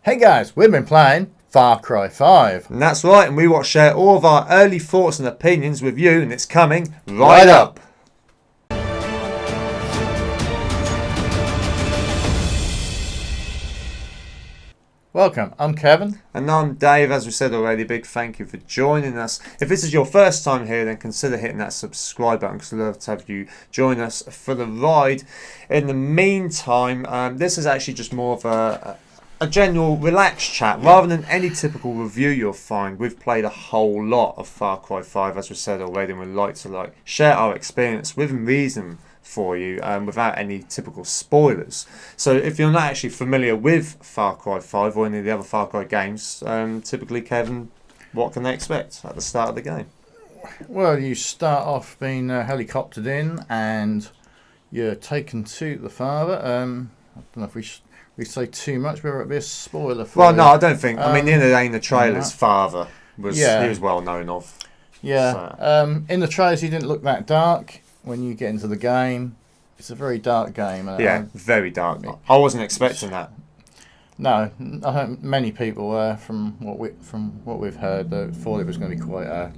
Hey guys, we've been playing Far Cry 5. And that's right, and we want to share all of our early thoughts and opinions with you, and it's coming right up. Welcome, I'm Kevin. And I'm Dave. As we said already, big thank you for joining us. If this is your first time here, then consider hitting that subscribe button because we'd love to have you join us for the ride. In the meantime, this is actually just more of a general relaxed chat rather than any typical review you'll find. We've played a whole lot of Far Cry 5, as we said already, and we'd like to share our experience within reason for you without any typical spoilers. So if you're not actually familiar with Far Cry 5 or any of the other Far Cry games, typically, Kevin, what can they expect at the start of the game? Well, you start off being helicoptered in and you're taken to the father. I don't know if we say too much, whether it be a spoiler for you. No, I don't think. I mean, the end of the day, in the trailers, father he was well known of. Yeah. So. In the trailers, he didn't look that dark. When you get into the game, it's a very dark game. Yeah, very dark. I wasn't expecting that. No, I think many people were, from what we've heard, thought it was going to be quite a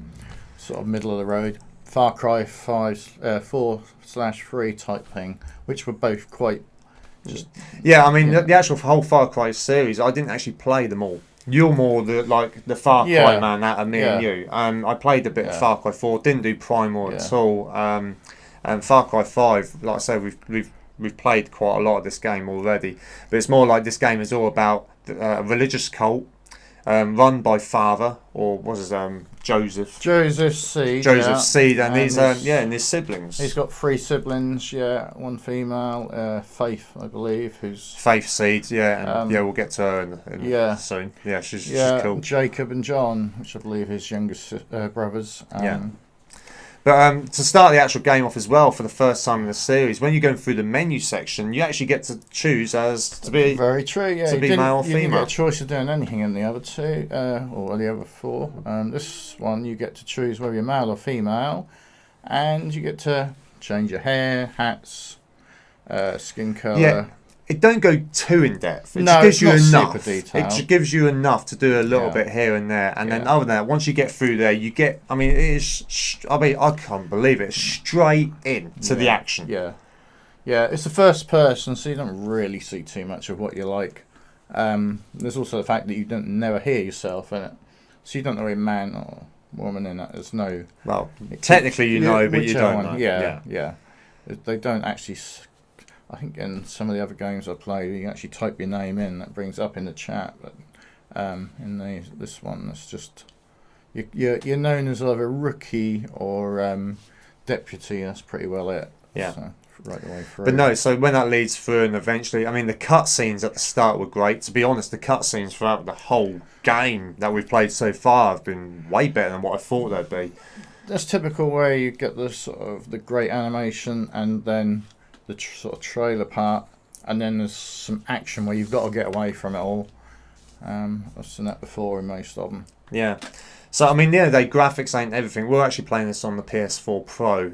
sort of middle of the road Far Cry 4/3 type thing, which were both quite just. Yeah, I mean the actual whole Far Cry series, I didn't actually play them all. You're more the Far Cry man out of me and you. I played a bit of Far Cry 4, didn't do Primal at all. And Far Cry 5, like I say, we've played quite a lot of this game already. But it's more like this game is all about a religious cult run by father, or what's his Joseph Seed, and his siblings. He's got 3 siblings, one female, Faith, I believe, who's Faith Seed, we'll get to her soon. Yeah, she's cool. Jacob and John, which I believe his youngest brothers. But to start the actual game off as well, for the first time in the series, when you're going through the menu section, you actually get to choose as to be very true. Yeah, to be male or female. You didn't get a choice of doing anything in the other 2 or the other 4. This one you get to choose whether you're male or female, and you get to change your hair, hats, skin colour. Yeah. It don't go too in depth. It gives you enough. It gives you enough to do a little bit here and there, and then other than that, once you get through there, you get. I mean, it is. I can't believe it. Straight in to the action. Yeah, it's the first person, so you don't really see too much of what you like. There's also the fact that you don't never hear yourself in it, so you don't know a man or woman in it. There's no. Well, technically you know, but you don't know. Yeah. They don't actually. I think in some of the other games I play, you can actually type your name in. That brings up in the chat. But in this one, it's just you're known as either rookie or deputy. That's pretty well it. Yeah. So, right the way through. But no, so when that leads through and eventually, I mean, the cutscenes at the start were great. To be honest, the cutscenes throughout the whole game that we've played so far have been way better than what I thought they'd be. That's typical where you get the sort of the great animation and then the sort of trailer part, and then there's some action where you've got to get away from it all. I've seen that before in most of them. Yeah. So, I mean, the graphics ain't everything. We're actually playing this on the PS4 Pro.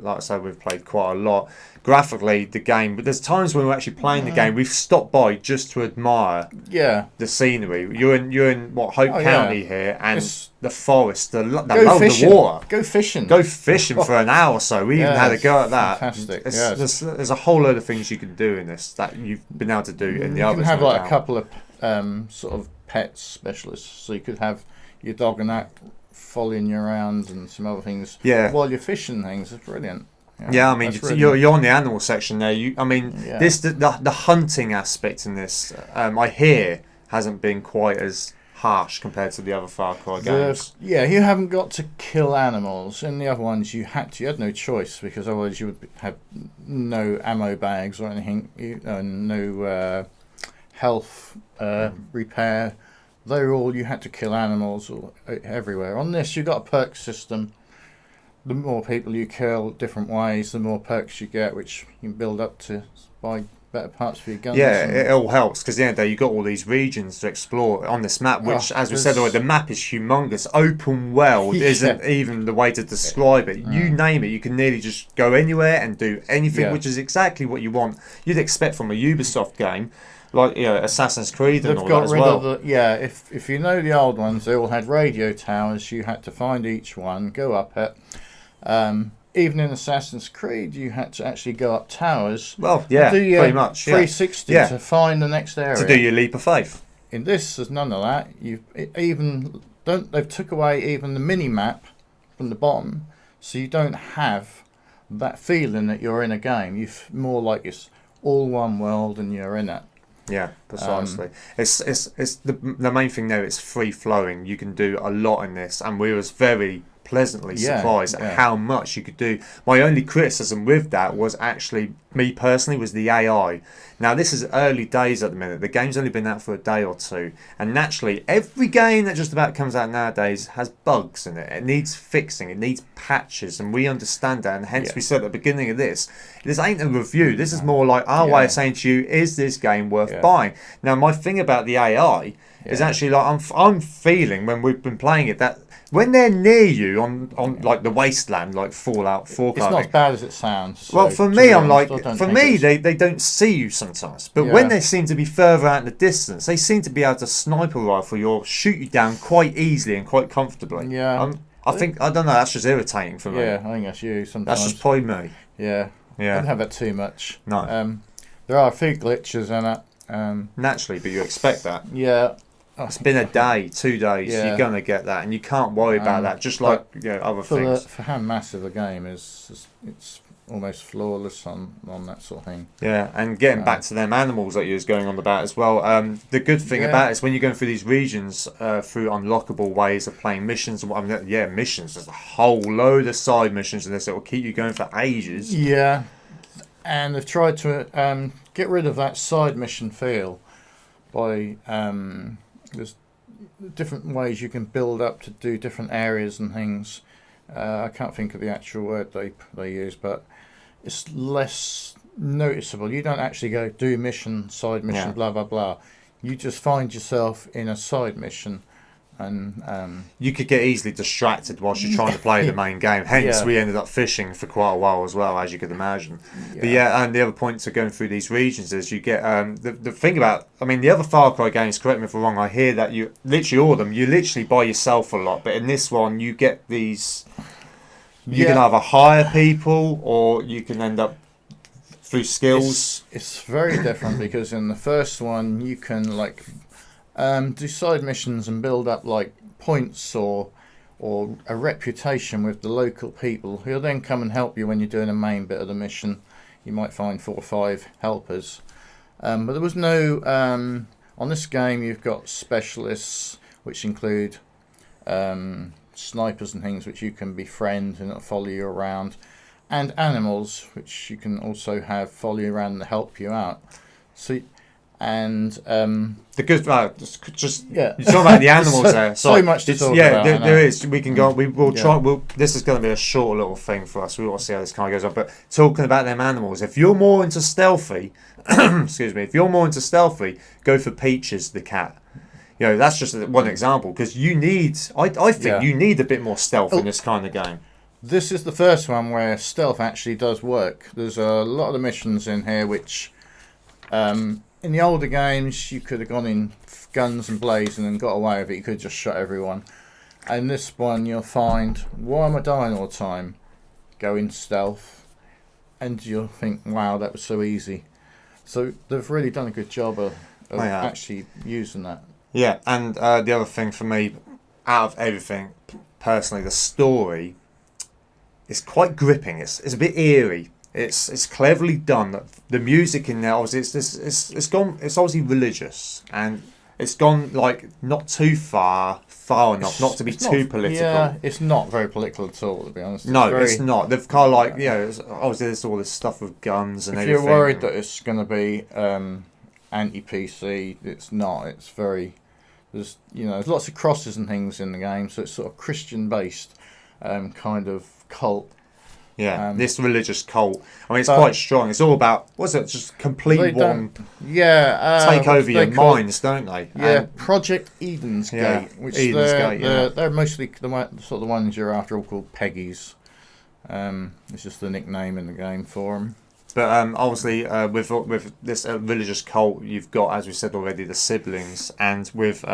Like I said, we've played quite a lot. Graphically, the game, but there's times when we're actually playing the game, we've stopped by just to admire the scenery. You're in Hope County here, and the forest, the water. Go fishing. Go fishing for an hour or so. We even had a go at that. Fantastic. There's a whole load of things you can do in this that you've been able to do in the others. You can have a couple of sort of pet specialists, so you could have your dog and that following you around and some other things while you're fishing things. It's brilliant. I mean, you're on the animal section there. This the hunting aspect in this, I hear, hasn't been quite as harsh compared to the other Far Cry games. You haven't got to kill animals. In the other ones, you had no choice, because otherwise you would have no ammo bags or anything, no health repair. They were all, you had to kill animals everywhere. On this, you've got a perk system. The more people you kill different ways, the more perks you get, which you can build up to buy better parts for your guns. Yeah, it all helps, because at the end of the day, you've got all these regions to explore on this map, which, as we said already, the map is humongous. Open world isn't even the way to describe it. You name it, you can nearly just go anywhere and do anything, which is exactly what you want. You'd expect from a Ubisoft game. like Assassin's Creed and They've all got that as rid well. of the if you know the old ones, they all had radio towers. You had to find each one, go up it. Even in Assassin's Creed, you had to actually go up towers. Well, yeah, do your pretty much. 360 Yeah. to find the next area. To do your leap of faith. In this, there's none of that. They've took away even the mini map from the bottom, so you don't have that feeling that you're in a game. You're more like it's all one world and you're in it. Yeah, precisely. It's the main thing there. It's free flowing. You can do a lot in this, and we was very pleasantly surprised at how much you could do. My only criticism with that was actually, me personally, was the AI. Now, this is early days at the minute. The game's only been out for a day or two, and naturally, every game that just about comes out nowadays has bugs in it. It needs fixing. It needs patches, and we understand that, and hence we said at the beginning of this ain't a review. This is more like our way of saying to you, is this game worth buying? Now, my thing about the AI is actually, like, I'm feeling, when we've been playing it, that when they're near you on like the wasteland, like Fallout 4, it's not as bad as it sounds. So, well, for me, I'm like, for me, they don't see you sometimes. But when they seem to be further out in the distance, they seem to be able to sniper rifle you or shoot you down quite easily and quite comfortably. Yeah. I think, I don't know, that's just irritating for me. Yeah, I think that's you sometimes. That's just probably me. Yeah. I don't have that too much. No. There are a few glitches in it. Naturally, but you expect that. Yeah. It's been a day, 2 days. You're gonna get that, and you can't worry about that. Just like other things. For how massive the game is, it's almost flawless on that sort of thing. Yeah, and getting back to them animals that you was going on about as well. The good thing about it is when you're going through these regions through unlockable ways of playing missions. And missions. There's a whole load of side missions in this that will keep you going for ages. Yeah, and they've tried to get rid of that side mission feel by there's different ways you can build up to do different areas and things. I can't think of the actual word they use, but it's less noticeable. You don't actually go do mission, side mission, blah blah blah. You just find yourself in a side mission, and you could get easily distracted whilst you're trying to play the main game. Hence, we ended up fishing for quite a while as well, as you could imagine. But and the other point to going through these regions is you get the thing about, I mean, the other Far Cry games, correct me if I'm wrong, I hear that you literally all of them, you literally by yourself a lot, but in this one you get these, you can either hire people or you can end up through skills. It's very different because in the first one you can do side missions and build up like points or a reputation with the local people who'll then come and help you when you're doing a main bit of the mission. You might find 4 or 5 helpers, but there was no on this game. You've got specialists which include snipers and things which you can befriend and follow you around, and animals which you can also have follow you around and help you out. So the good just you're talking about the animals there. So much to talk about. There is. We can go. We will try. This is going to be a short little thing for us. We want to see how this kind of goes on. But talking about them animals, if you're more into stealthy, excuse me, if you're more into stealthy, go for Peaches the cat. That's just one example because you need. I think you need a bit more stealth in this kind of game. This is the first one where stealth actually does work. There's a lot of the missions in here which. In the older games, you could have gone in guns and blazing and got away with it. You could have just shot everyone. And this one, you'll find, why am I dying all the time? Go in stealth, and you'll think, wow, that was so easy. So they've really done a good job of actually using that. Yeah, and the other thing for me, out of everything, personally, the story is quite gripping. It's a bit eerie. It's cleverly done. The music in there, obviously, it's gone. It's obviously religious, and it's gone like not too far enough not to be too political. Yeah, it's not very political at all, to be honest. It's not. They've kind of like obviously there's all this stuff with guns and everything. If you're worried that it's going to be anti-PC, it's not. It's very there's lots of crosses and things in the game, so it's sort of Christian based kind of cult. Yeah, this religious cult. I mean, it's quite strong. It's all about, what's it, just complete one... take over your minds, don't they? Yeah, Project Eden's Gate. Which they're mostly the ones you're after, all called Peggies. It's just the nickname in the game for them. But obviously, with this religious cult, you've got, as we said already, the siblings, and with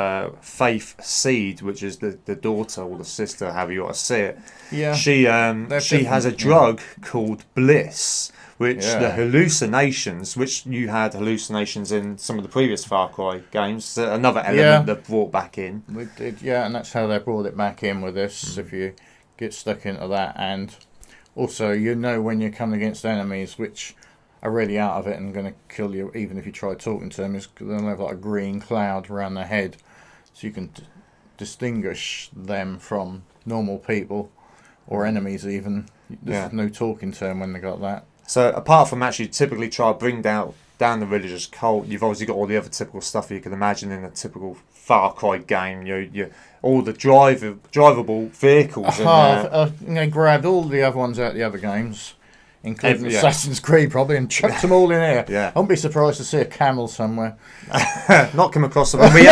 Faith Seed, which is the daughter or the sister, however you want to see it. Yeah. She has a drug called Bliss, which the hallucinations, which you had hallucinations in some of the previous Far Cry games, another element that brought back in. We did, and that's how they brought it back in with this. If you get stuck into that, and also when you're coming against enemies which are really out of it and going to kill you, even if you try talking to them, is they'll have like a green cloud around their head, so you can distinguish them from normal people or enemies. Even there's no talking to them when they got that. So apart from actually typically try to bring down the religious cult, you've obviously got all the other typical stuff you can imagine in a typical Far Cry game. You all the drivable vehicles. I grabbed all the other ones out of the other games, including Assassin's Creed probably, and chucked them all in here. I wouldn't be surprised to see a camel somewhere. Not come across them. We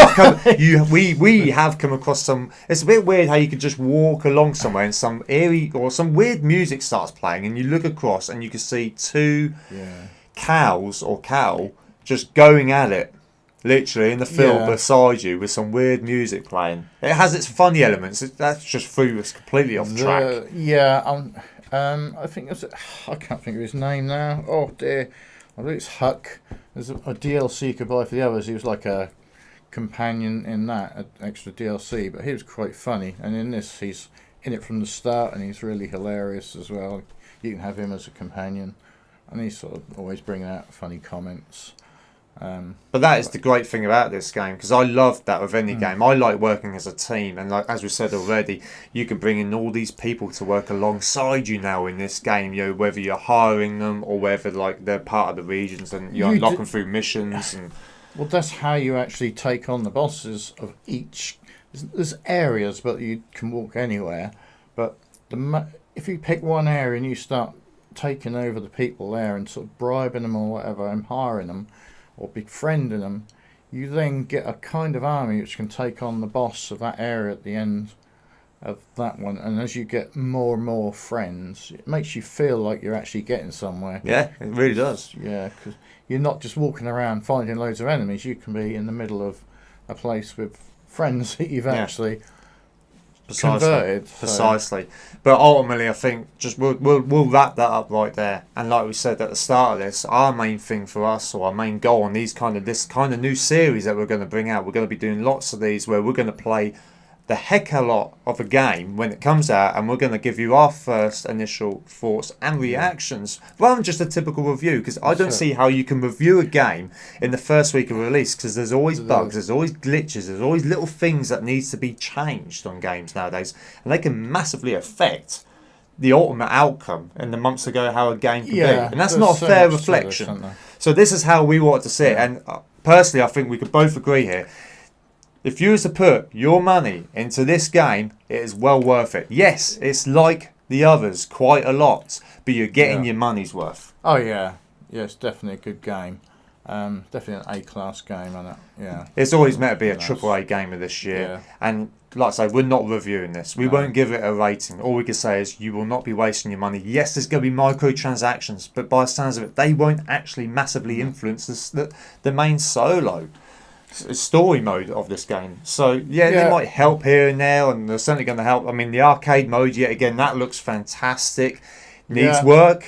have come across some. It's a bit weird how you could just walk along somewhere and some eerie or some weird music starts playing, and you look across and you can see two cows or cow just going at it. Literally in the field beside you with some weird music playing. It has its funny elements. That's just threw us completely off track. I think I can't think of his name now. Oh dear, I think it's Huck. There's a DLC you could buy for the others. He was like a companion in that, an extra DLC, but he was quite funny. And in this, he's in it from the start, and he's really hilarious as well. You can have him as a companion, and he's sort of always bringing out funny comments. But that is the great thing about this game, because I love that with any game. I like working as a team, and like as we said already, you can bring in all these people to work alongside you now in this game. Whether you're hiring them or whether like they're part of the regions and you're unlocking through missions. And well, that's how you actually take on the bosses of each. There's areas, but you can walk anywhere. But if you pick one area and you start taking over the people there and sort of bribing them or whatever, and hiring them, or befriending them, you then get a kind of army which can take on the boss of that area at the end of that one. And as you get more and more friends, it makes you feel like you're actually getting somewhere. Yeah, it really does. Yeah, because you're not just walking around finding loads of enemies. You can be in the middle of a place with friends that you've actually converted. Precisely. But ultimately, I think just we'll wrap that up right there. And like we said at the start of this, our main thing for us, or our main goal on this kind of new series that we're going to bring out, we're going to be doing lots of these where we're going to play the heck a lot of a game when it comes out, and we're going to give you our first initial thoughts and reactions rather than just a typical review, because I don't see how you can review a game in the first week of release, because there's always bugs, there's always glitches, there's always little things that needs to be changed on games nowadays, and they can massively affect the ultimate outcome in the months ago how a game can be, and that's not a fair reflection. So this is how we want to see it, and personally I think we could both agree here. If you was to put your money into this game, it is well worth it. Yes, it's like the others quite a lot, but you're getting your money's worth. Oh yeah, it's definitely a good game. Definitely an A-class game, and it's always meant to be a AAA game of this year. And like I say, we're not reviewing this. We won't give it a rating. All we can say is you will not be wasting your money. Yes, there's going to be microtransactions, but by the sounds of it, they won't actually massively influence the main solo story mode of this game. So they might help here and there, and they're certainly going to help. I mean, the arcade mode, yet again, that looks fantastic. Needs work.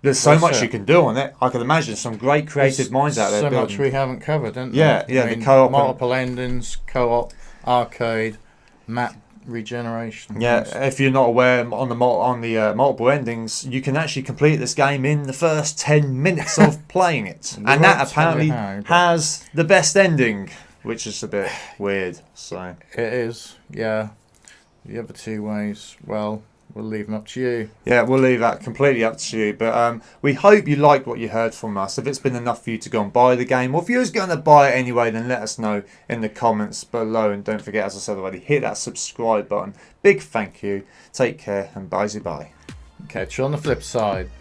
There's so much you can do on it. I can imagine some great creative minds out there. So much we haven't covered, isn't there? Yeah, the co-op, multiple endings, co-op, arcade, map regeneration. If you're not aware, on the multiple endings, you can actually complete this game in the first 10 minutes of playing it, and that apparently has the best ending, which is a bit weird. So it is, The other two ways, well, we'll leave them up to you. Yeah, we'll leave that completely up to you. But we hope you liked what you heard from us. If it's been enough for you to go and buy the game, or if you're going to buy it anyway, then let us know in the comments below. And don't forget, as I said already, hit that subscribe button. Big thank you. Take care and bye-bye. Catch you on the flip side.